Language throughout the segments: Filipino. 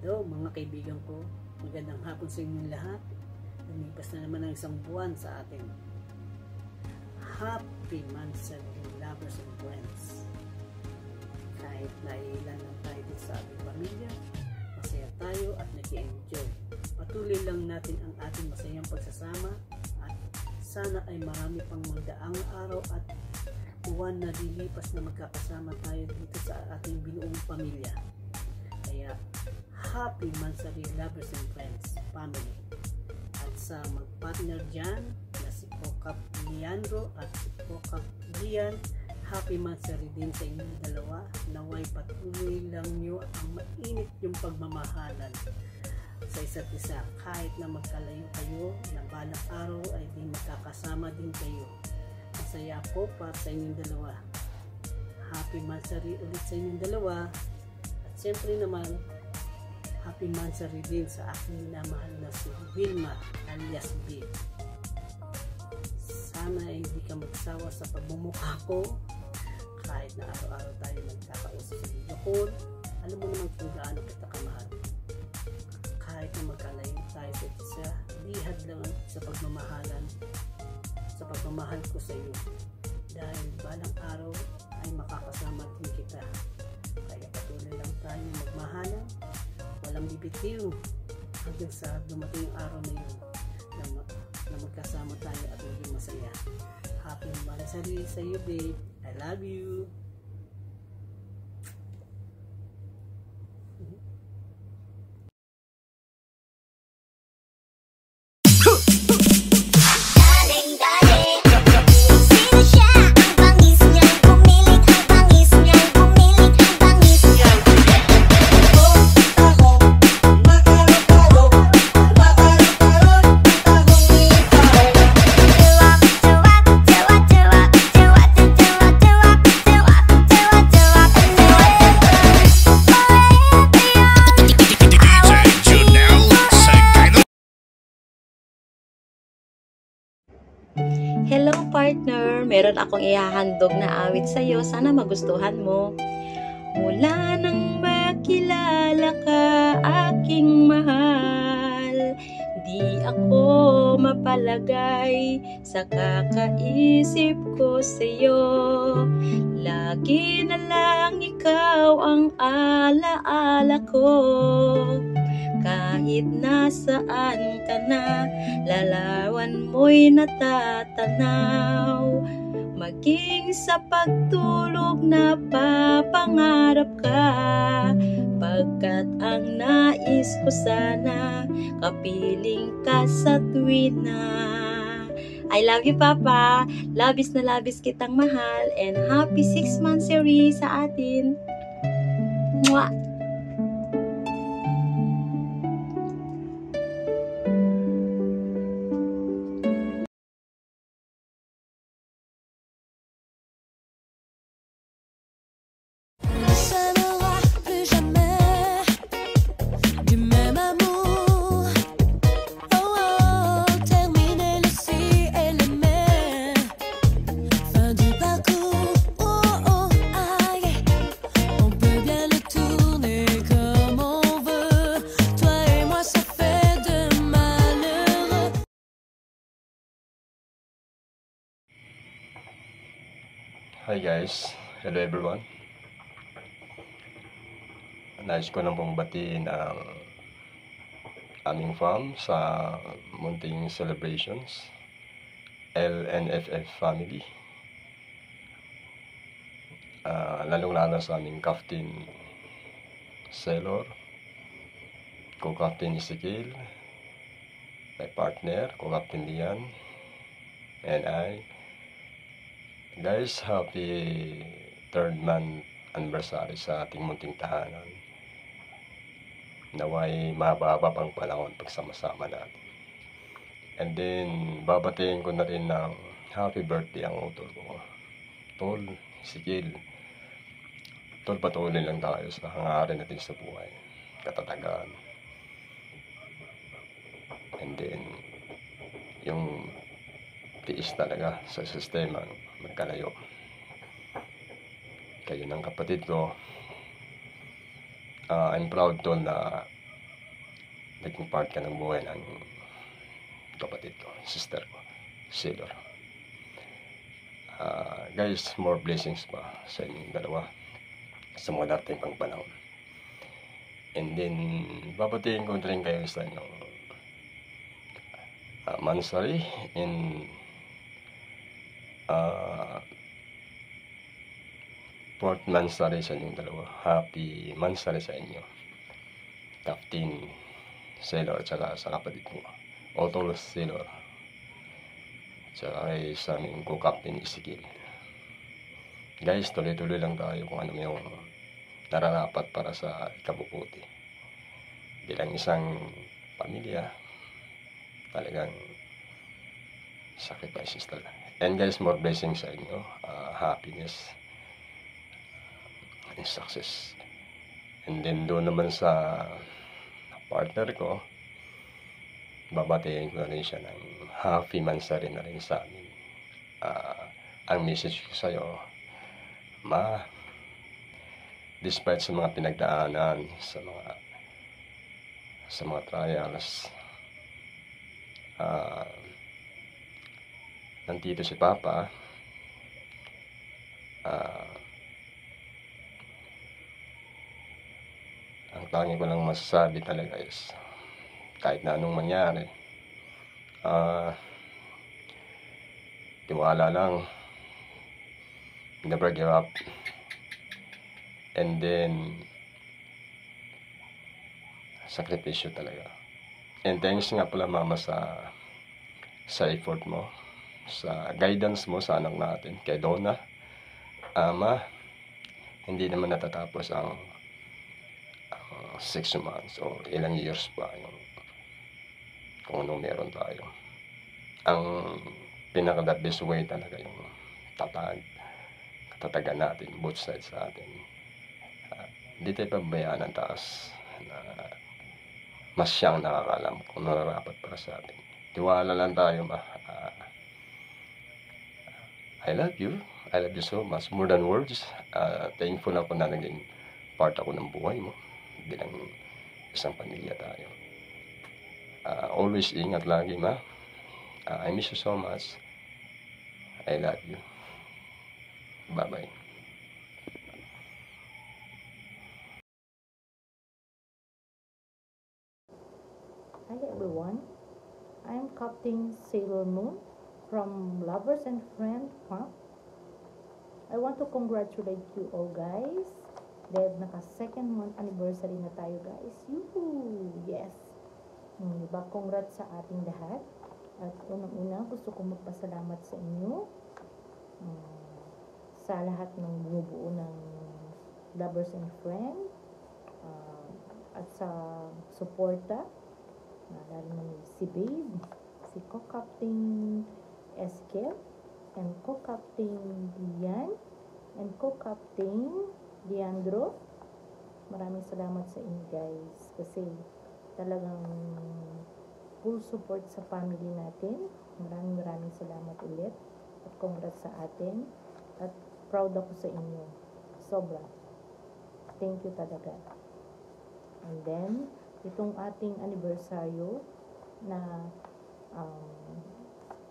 Hello mga kaibigan ko, magandang hapon sa inyong lahat. Lumipas na naman ang isang buwan sa atin. Happy Monthsary Lovers and Friends. Kahit naiilan lang tayo din sa ating pamilya, masaya tayo at nag-enjoy. Patuloy lang natin ang ating masayang pagsasama at sana ay marami pang magdaang araw at buwan na lilipas na magkakasama tayo dito sa ating binuong pamilya. Kaya Happy Monthsary Lovers and Friends Family. At sa magpartner dyan na si Kokap Leandro at si Kokap Lian, Happy Monthsary din sa inyong dalawa. Naway patuloy lang nyo ang mainit yung pagmamahalan sa isa't isa. Kahit na magkalayo kayo, na balang araw ay di magkakasama din kayo. Masaya ako para sa inyong dalawa. Happy Monthsary ulit sa inyong dalawa. At siyempre naman, Happy Monthsary din sa aking minamahal na si Vilma alias B. Sana ay hindi ka magsawa sa pagmumukha ko kahit na araw-araw tayo nagkakausap sa video call. Alam mo naman kung gaano kita kamahal. Kahit na magkalayo tayo sa isa, lihad lang sa pagmamahalan, sa pagmamahal ko sa iyo. Dahil balang araw ay makakasama din kita. Kaya patuloy lang tayo magmahalan. Walang bibitiw hanggang sa dumating yung araw na yun na magkasama tayo at maging masaya. Happy Monthsary sa iyo, babe. I love you. Hello partner, meron akong ihahandog na awit sa'yo. Sana magustuhan mo. Mula nang makilala ka, aking mahal, di ako mapalagay sa kakaisip ko sa'yo. Lagi na lang ikaw ang alaala ko. Kahit nasaan ka na, larawan mo'y natatanaw. Maging sa pagtulog na papangarap ka, pagkat ang nais ko sana, kapiling ka sa tuwina. I love you, Papa. Labis na labis kitang mahal, and happy 6 monthsary sa atin. Mwah! Hi guys, hello everyone. Nais ko lang pong batiin ang aming fam sa munting celebrations, LNFF family. Lalong-lalo sa aming Captain Sailor, Co-Captain Ezekiel, my partner, Co-Captain Lian, and I. Guys, happy 3rd month anniversary sa ating munting tahanan. Naway mahaba pang panahon pagsama-sama natin. And then, babatiin ko na rin ng happy birthday ang utol ko, Tol Ezekiel. Tol, patuloy lang tayo sa hangarin natin sa buhay, katatagan. And then, yung tiis talaga sa sistema magkalayo. Kayo ng kapatid ko, I'm proud to na naging part ka ng buhay ng kapatid ko, sister ko, Sailor. Guys, more blessings pa sa inyong dalawa sa mga dating pang panahon. And then, babatiin ko rin kayo sa inyong Mansari and fourth Mansari sa inyong dalawa. Happy Mansari sa inyo, Captain Sailor, tsaka sa kapatid ko, Otol Sailor, tsaka kay sa aming co-captain Ezekiel. Guys, tuloy-tuloy lang tayo kung ano yung nararapat para sa ikabubuti. Bilang isang pamilya, talagang sacrifices talaga. And guys, more blessings sa inyo, happiness and success. And then doon naman sa partner ko, babatiin ko na rin siya ng happy Mansari na rin sa amin. Ang message ko sa'yo, Ma, despite sa mga pinagdaanan, sa mga trials, nandito si Papa. Ang tangi ko lang masasabi talaga is, kahit na anong mangyari, tiwala lang, never give up. And then, sakripisyo talaga. And thanks nga pala, Mama, sa effort mo, sa guidance mo sa anak natin, kay Donna. Ma, hindi naman natatapos ang 6 months o ilang years pa yung kung ano meron tayo. Ang pinaka-the best way talaga yung katatagan natin, both sides sa atin. Hindi tayo pabayaan ng taas na mas siyang nakakalam kung nararapat para sa atin. Tiwala lang tayo, Ma. I love you. I love you so much. More than words. Thankful ako na naging part ako ng buhay mo. Bilang isang pamilya tayo. Always ingat lagi, Ma. I miss you so much. I love you. Bye-bye. Hi everyone, I'm Captain Sailor Moon from Lovers and Friends Camp. I want to congratulate you all guys. Dahil naka second month anniversary na tayo guys. Yoo! Yes! Diba? Congrats sa ating lahat. At unang-una gusto ko magpasalamat sa inyo. Sa lahat ng bumubuo ng Lovers and Friends. At sa suporta. Lalo na si Babe, si Co-Captain Ezekiel, and Co-Captain Dian, and Co-Captain Leandro. Maraming salamat sa inyo guys kasi talagang full support sa family natin. Maraming salamat ulit at congrats sa atin at proud ako sa inyo. Sobra. Thank you talaga. And then itong ating anibersaryo na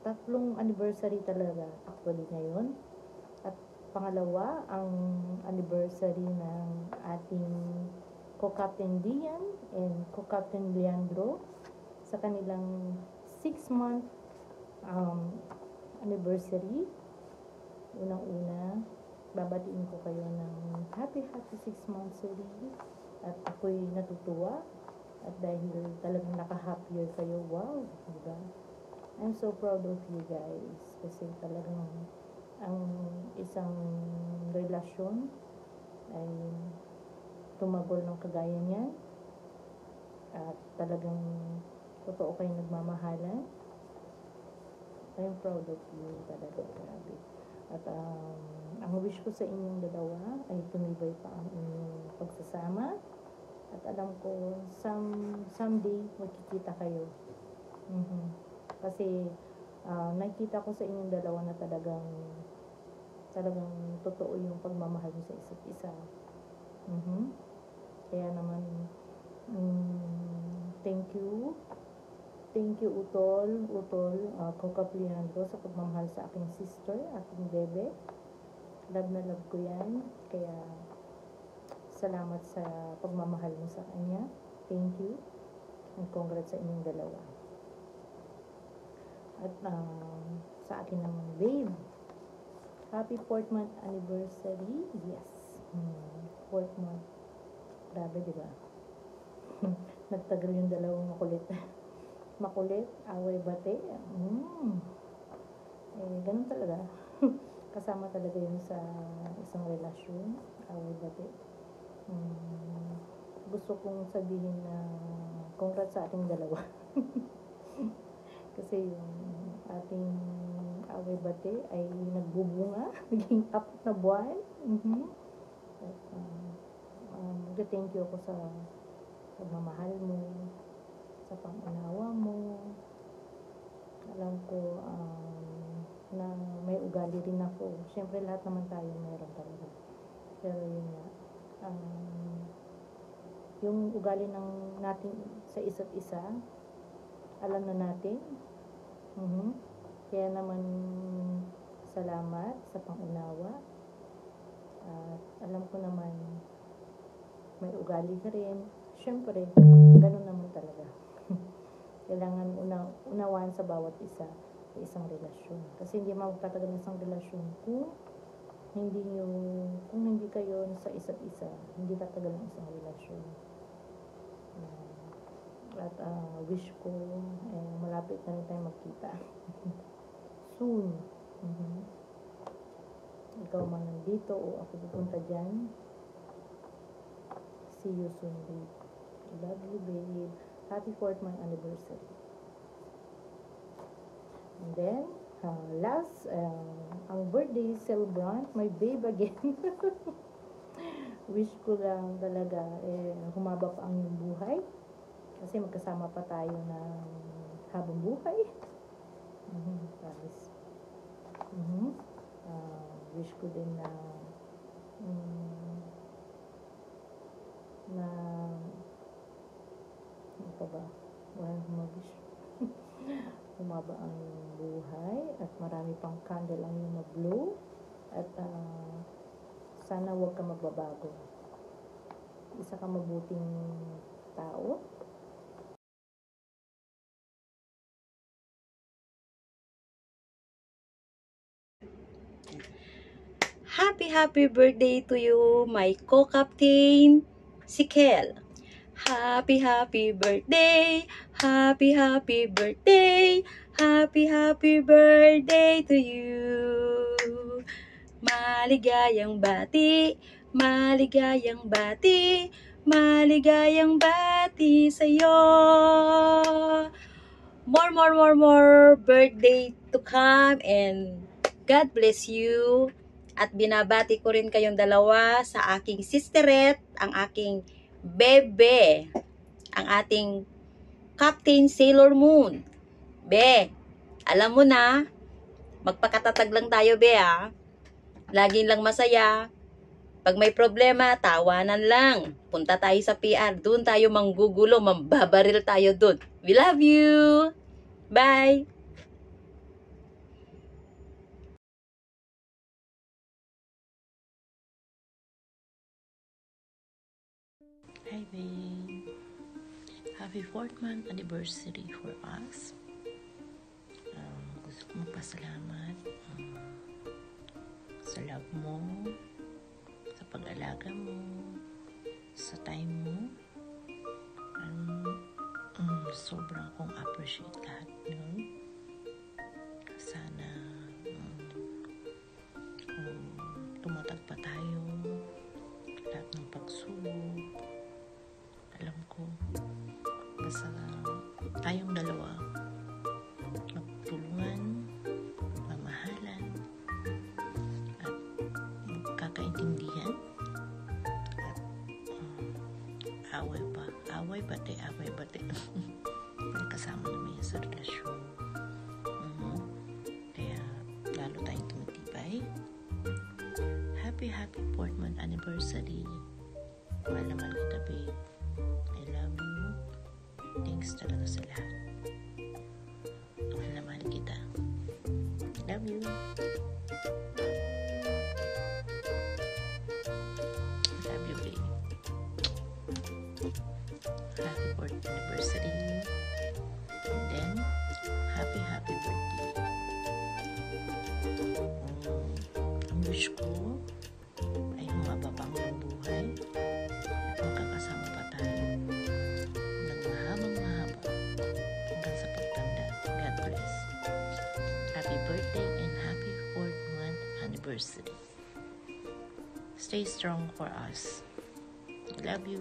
3 anniversary talaga actually ngayon. At pangalawa, ang anniversary ng ating Co-Captain Dian and Co-Captain Leandro sa kanilang 6-month anniversary. Unang-una, babatiin ko kayo ng happy 6 months already. At ako'y natutuwa. At dahil talagang naka-happier kayo, wow, diba? I'm so proud of you guys. Kasi talagang ang isang relasyon ay tumagol ng kagaya niyan. At talagang totoo kayong nagmamahalan. I'm proud of you talaga, grabe. At ang wish ko sa inyong dalawa ay tumibay pa ang inyong pagsasama. At alam ko, someday, magkikita kayo. Kasi, nakikita ko sa inyong dalawa na talagang totoo yung pagmamahal niyo sa isa't isa. Kaya naman, thank you. Thank you, Utol. Kukaplihan ko sa pagmamahal sa aking sister, aking bebe. Love na love ko yan. Kaya, salamat sa pagmamahal mo sa kanya. Thank you. And congrats sa inyong dalawa. At sa akin naman, babe. Happy 4th month anniversary. Yes. 4th month. Grabe, diba? Nagtagal yung dalawang makulit. Makulit, away bate. Ganun talaga. Kasama talaga yun sa isang relasyon. Away bate. Gusto kong sabihin na congrats sa ating dalawa. Kasi yung ating away bate ay nagbubunga. Naging 4 na buwan. At, thank you ako sa pagmamahal mo, sa pangunawa mo. Alam ko na may ugali rin ako. Siyempre lahat naman tayo meron talaga. Pero yun nga, yung ugali ng natin sa isa't isa, alam na natin. Kaya naman salamat sa pangunawa. At alam ko naman may ugali ka rin. Siyempre, ganun naman talaga. Kailangan unawaan sa bawat isa sa isang relasyon. Kasi hindi magtatagal ng isang relasyon kung hindi kayo sa isa't isa, hindi tatagal ng isang relasyon. At wish ko malapit na rin tayo magkita. Soon. Ikaw man nandito o ako pupunta dyan. See you soon, babe. Love you, babe. Happy 4th month anniversary. And then, last, ang birthday celebrant, my babe again. Wish ko lang talaga, humaba pa ang iyong buhay. Kasi magkasama pa tayo ng habang buhay. Promise. Wish ko din na ano pa ba? Walang humabish. Humaba ang buhay at marami pang candle ang iyong mag-blow at sana huwag ka magbabago. Isa ka mabuting tao. Happy birthday to you, my co-captain, si Kel. Happy birthday, happy birthday, happy birthday to you. Maligayang bati, maligayang bati, maligayang bati sa'yo. More birthday to come and God bless you. At binabati ko rin kayong dalawa sa aking sisteret, ang aking bebe, ang ating Captain Sailor Moon. Be, alam mo na, magpakatatag lang tayo, be, ha? Laging lang masaya. Pag may problema, tawanan lang. Punta tayo sa PR, doon tayo manggugulo, mambabaril tayo doon. We love you! Bye! Hi babe, happy 4th month anniversary for us. Gusto ko magpasalamat sa love mo, sa pag-alaga mo, sa time mo. Sobrang kong appreciate lahat yun. Sana tumatag pa tayo lahat ng pagsubok. Alam ko, basta tayong dalawa magtulungan, mamahalan, at magkakaintindihan, at away bate. May kasama naman yan sa relasyon. Kaya lalo tayong tumitibay. Happy 4th month anniversary. Mahal kita, babe. I love you. Thanks talaga sa lahat. Mahal na mahal kita. Love you. Love you, babe. Happy 4th anniversary. And then, happy birthday. Ang wish ko ay humaba pa ang iyong buhay at magkakasama pa tayo ng mahabang-mahaba hanggang sa pagtanda. God bless. Happy birthday and happy 4th month anniversary. Stay strong for us. Love you.